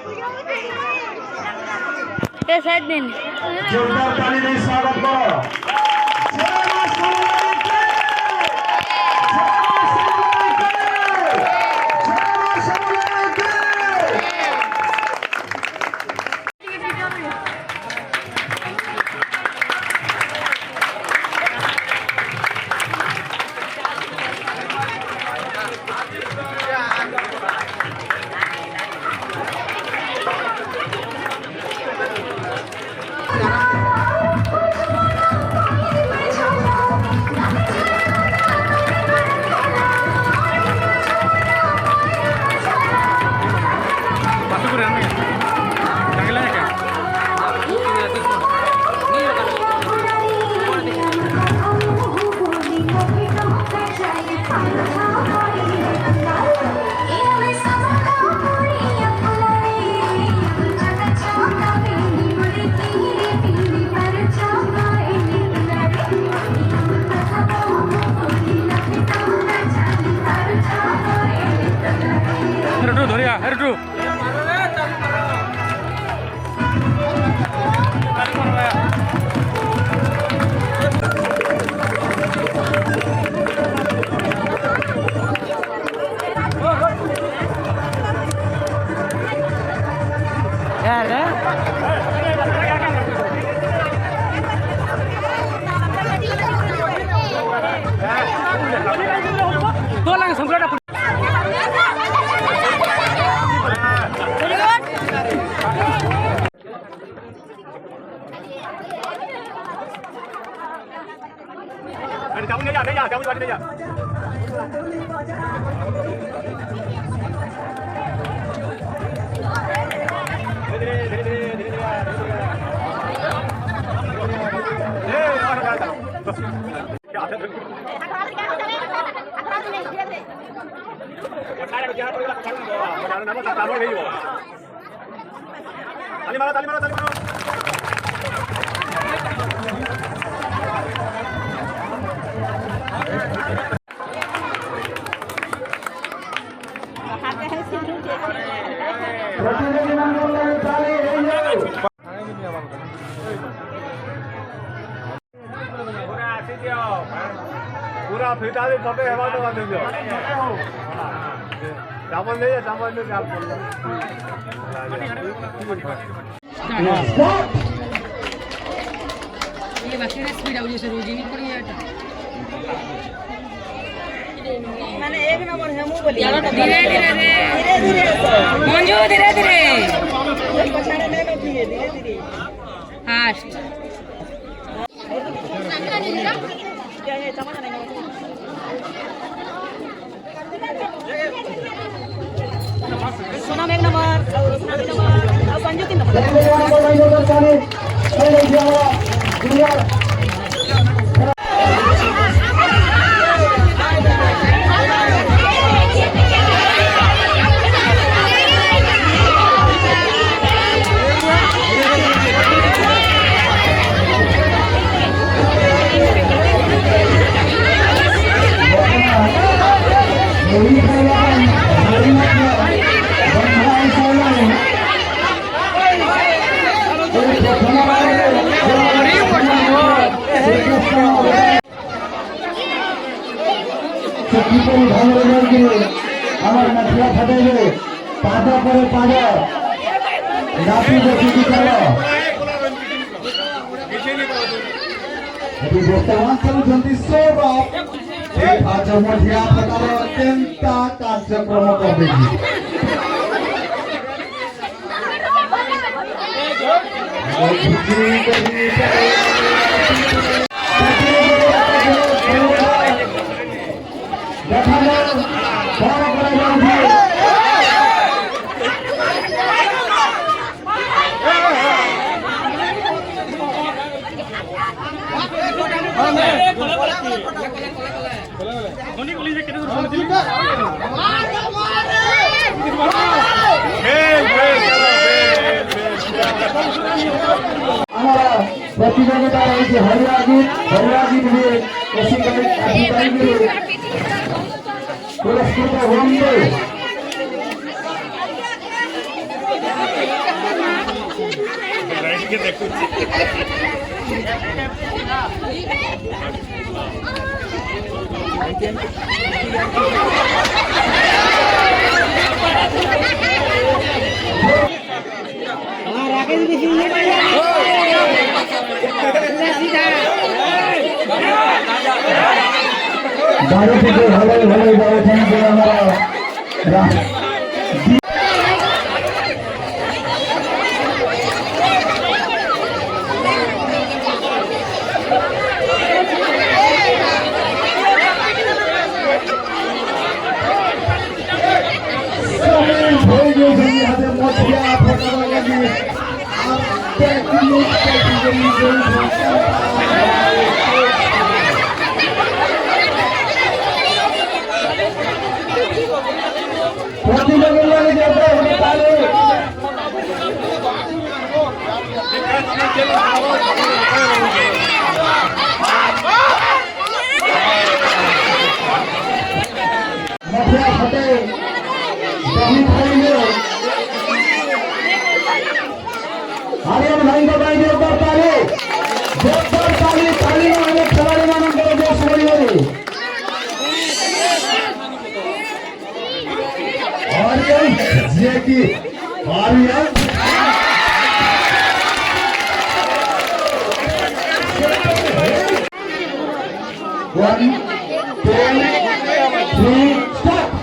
ये साइड दिन जोरदार ताली দিয়ে স্বাগত করো। पूरा फिटा दे पटे हवा तो बांध दो चावल ले आप बोल ये बाकी स्पीड आउट जैसे रोजी नहीं पड़ी है मैंने एक नंबर है मुंह बोली धीरे धीरे मंजू धीरे धीरे पछाड़े ले लो धीरे धीरे फास्ट क्या है समझ नहीं सोना एक नंबर और संजू 3 नंबर আমার নাচিয়া ফাটাইলে পাদা করে পাদা রাতি দেখি কি করো ବର୍ତ୍ତମାନ କରୁଛନ୍ତି ସୌରଭ ଆଜ ମଝିଆ ପ୍ରକାର ଅତ୍ୟନ୍ତ କାର୍ଯ୍ୟକ୍ରମ କରିଦେଇଛି ଦେଖାଯାଉ କଣ କରାଯାଉଛି हमारा प्रतियोगिता रही हरिया गीत भी पुरस्कृत होंगे बारह से हवाई हवाई जाओ हमारा हरियाणा भाई को भाई जोरदार ताली ताली माने खिलाड़ी मानों को जोश बढ़िए हरियाणा जे की Haryana one two three start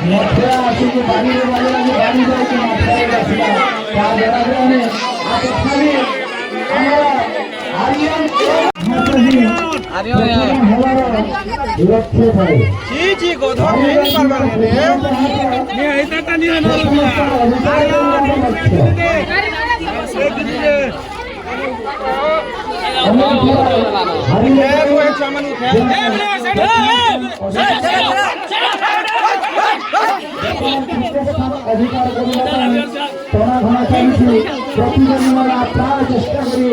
Mathura आशी बाड़ी बाड़ी जाए कि मथुरा क्या जरा ने आप खाली हमारा लक्ष्य भाई जी जी गोधर नहीं करवाने ने ऐसा तो नहीं है अधिकार तोड़ा घना चाहिए प्रतिदिन वाला प्राण चेष्टा करी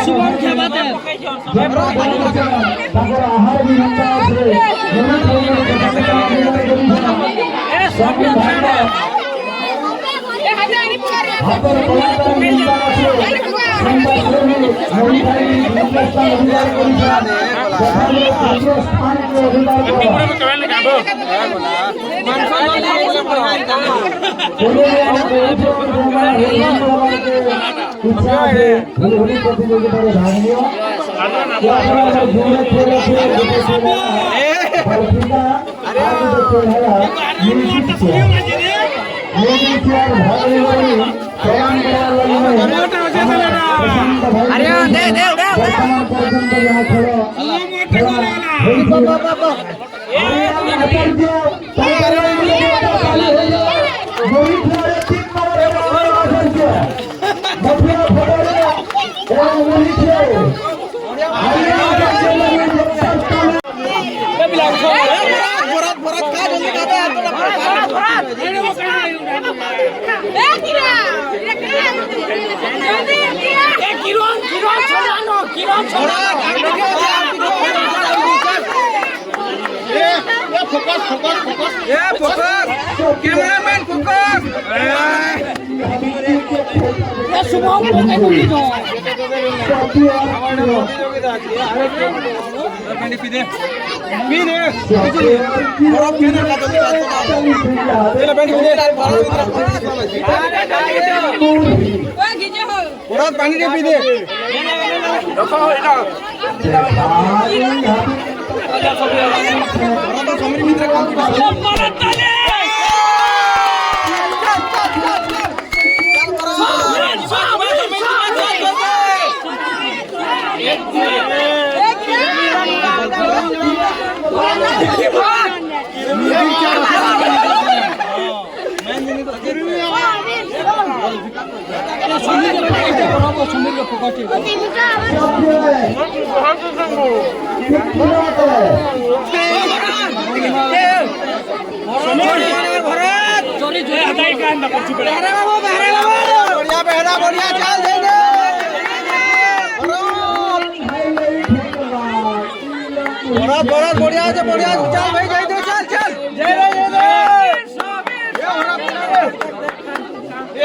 शुभम खेबाते आहार भी बढ़िया चल भाई जाई दे चल चल जय रे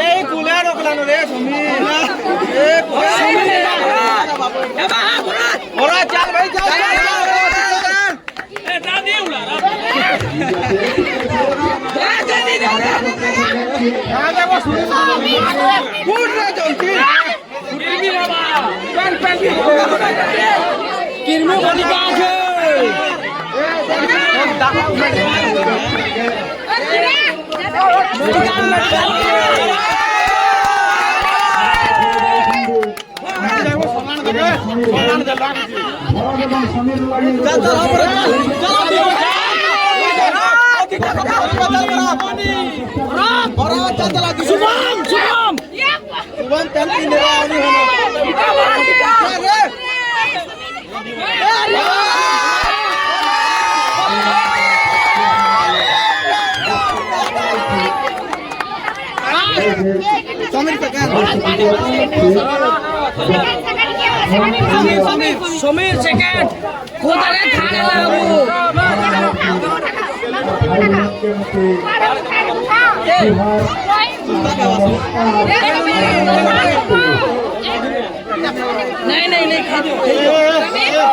ए कुला रोकलानो रे समीर ए समीर ए बोरा चल भाई चल ए दादी उड़ा दादी हां देखो फुट रे जल्दी फुटी रे बा चल चल किरमो बनी गाछ समीर सेकंड खोदले खाने लागू नहीं खा दो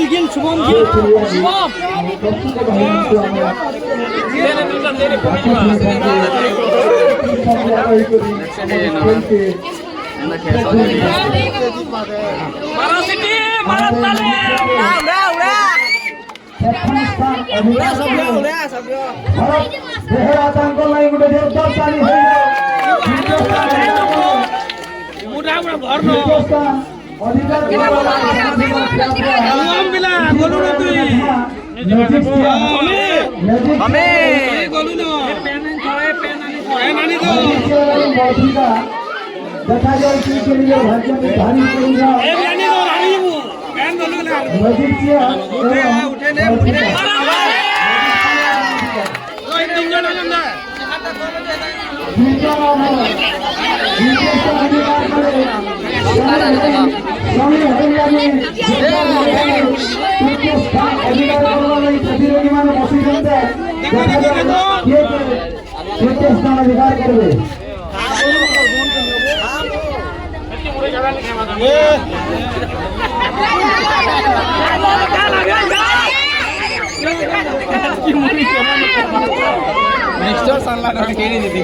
गिल शुभम देखा जाए कि के लिए भाग्य में भारी करूंगा अधिकार करवे नेक्स्ट साल ला के नहीं दी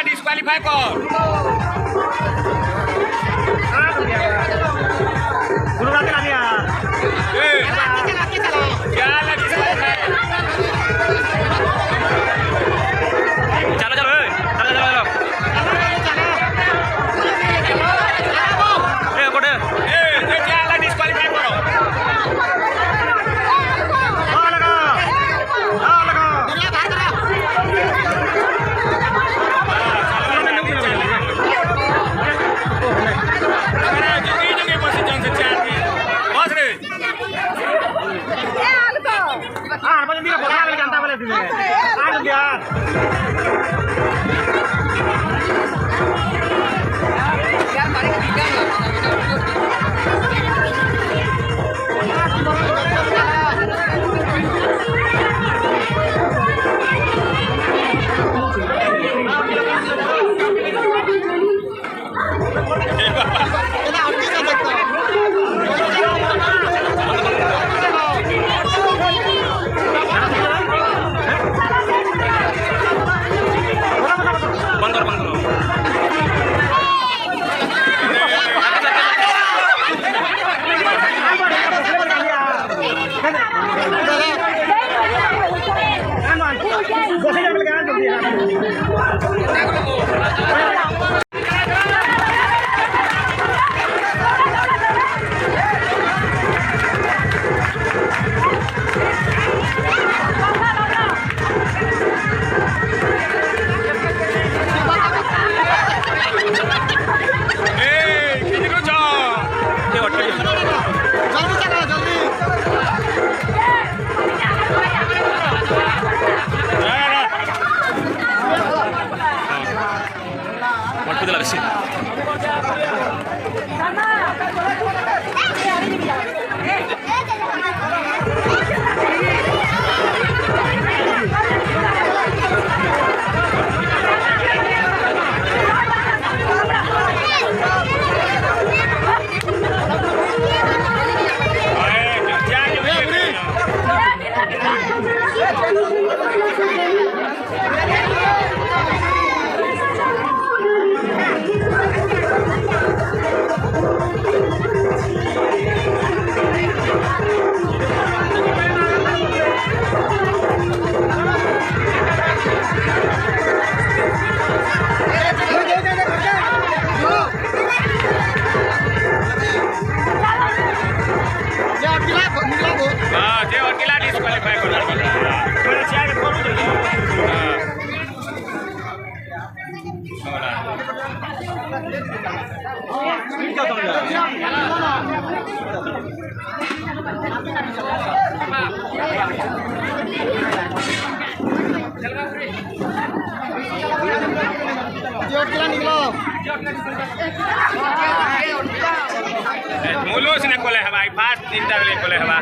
डिस्क्वालीफाई कर चलो Mulus ni koleh haba, fast tinta boleh koleh haba.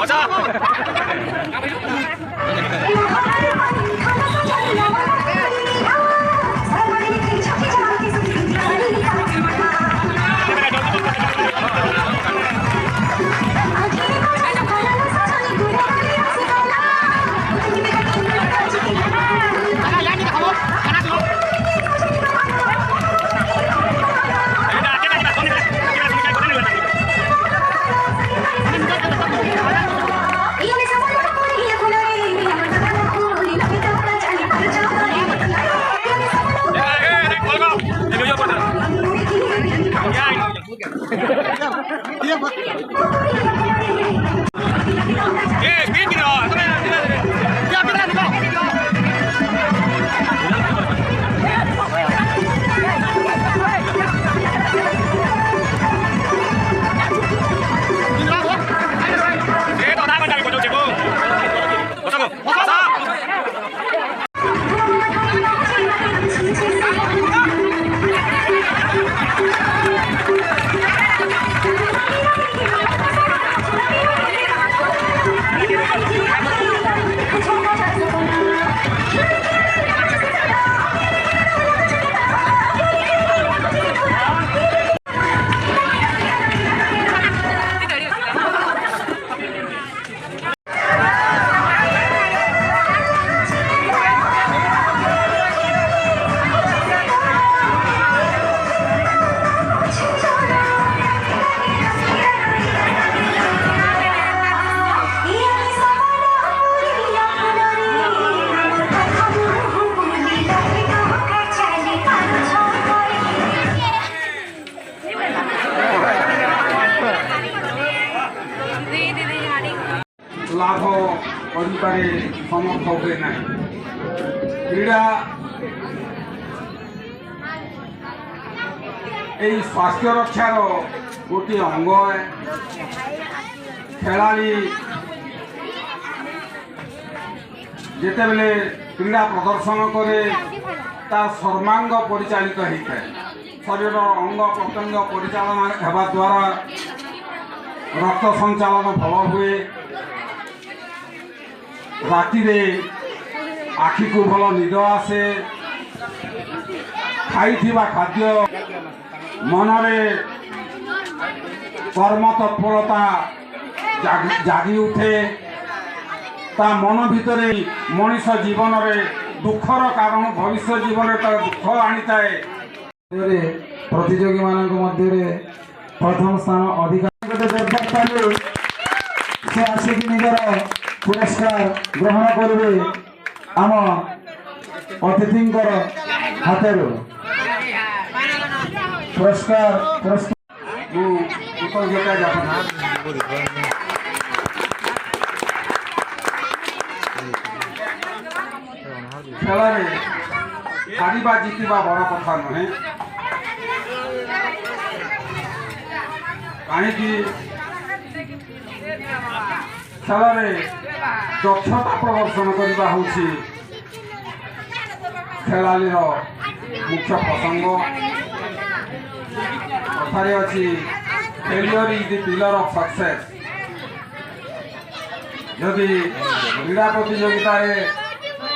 What's up? ଲାଭ କରିପାରେ ସମର୍ଥ ହୁଏ ନାହିଁ। କ୍ରୀଡ଼ା এই স্বাস্থ্য রক্ষার গোটিଏ অঙ্গ। খেলাড়ি যেতবেলে ক্রীড়া প্রদর্শন করে তার সর্বাঙ্গ পরিচালিত হয়ে শরীর অঙ্গ প্রত্যঙ্গ পরিচালনা হওয়া দ্বারা রক্ত সঞ্চালন ভাল হুয়ে, রাতে আখিকু ভাল নিদ আসে, খাইথিবা খাদ্য মনরে কর্মতৎপরতা জাগি উঠে, তা মন ভিতরে মଣିষ জীবନରେ দুঃখর কারণ ভবিষ্যৎ জীবনে তার দুঃখ আনিথায়। প্রতিযোগী মানক মধ্যে প্রথম স্থান অধিকার সে আসিকি নিজের পুরস্কার গ্রহণ করবে আম অতিথিঙ্কর হাতেরু পুরস্কার কৃতজ্ঞতা জ্ঞাপন। খেলারে হারিবা জিতিবা বড় কথা নহে, কাহিঁকি খেলারে দক্ষতা প্রদর্শন করা হচ্ছে খেলাড়ির মুখ্য প্রসঙ্গ। কথারে অছি failure is the pillar of success. যদি ক্রীড়া প্রতিযোগিতার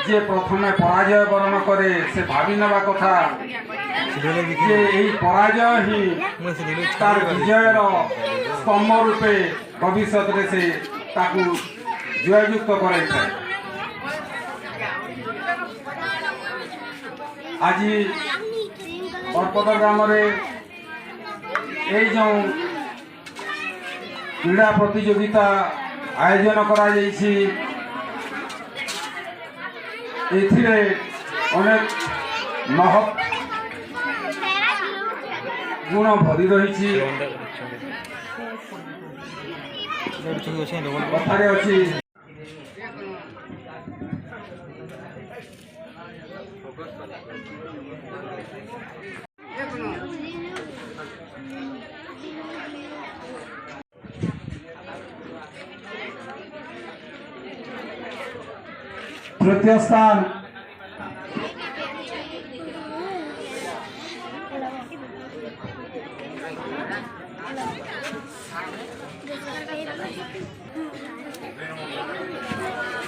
যে প্রথমে পরাজয় বরণ করে সে ভাবি নেওয়া কথা যে এই পরাজয় হি তার বিজয়ের স্তম্ভ রূপে ভবিষ্যতে সে তাকে জয়যুক্ত করাইଥାଏ। আজি বরপদ গ্রামে এই যে ক্রীড়া প্রতিযোগিতা আয়োজন করা যাইছি, এথিরে অনেক মহৎ গুণ ভরি রয়েছে। কথারে অছি তৃতীয় স্থান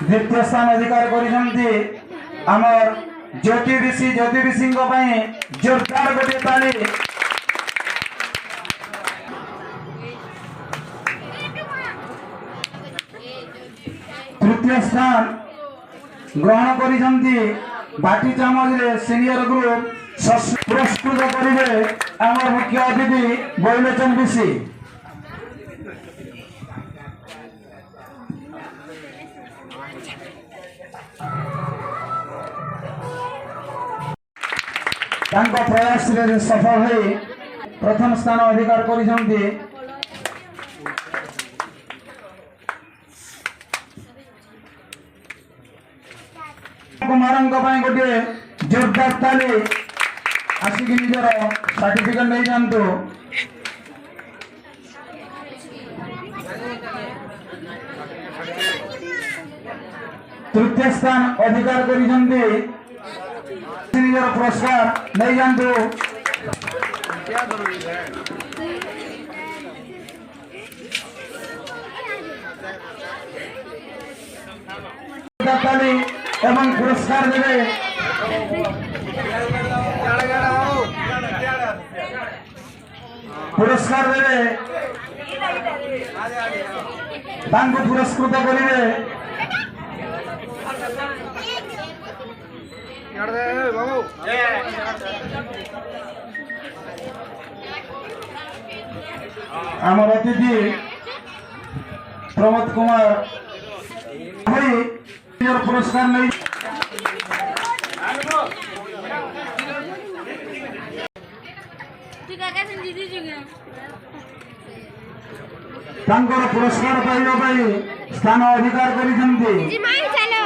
দ্বিতীয় স্থান অধিকার করেছেন আমার জ্যোতি ঋষি। জ্যোতি ঋষিঙ্ জোরদার গোটিয়ে তালি। তৃতীয় স্থান গ্রহণ করেছেন বাটি চামচে সিনিয়র গ্রুপ। পুরস্কৃত করবে আমার মুখ্য অতিথি বৈলোচন বিশি। তাঙ্ক প্রয়াসরে সফল হয়ে প্রথম স্থান অধিকার করেছেন। কুমারঙ্ক গোটে জোরদার তালি। আসিকি নিজের সার্টিফিকেট নিয়ে যাতে। তৃতীয় স্থান অধিকার করেছেন, নিজের পুরস্কার নিয়ে যাতে। তালি এবং পুরস্কার দেবে তাকে পুরস্কৃত করিবে। আমার অতিথি প্রমোদ কুমার পুরস্কার নেই। ତାଙ୍କର ପୁରସ୍କାର ପାଇବା ପାଇଁ ସ୍ଥାନ ଅଧିକାର କରିଛନ୍ତି। जी माई चलो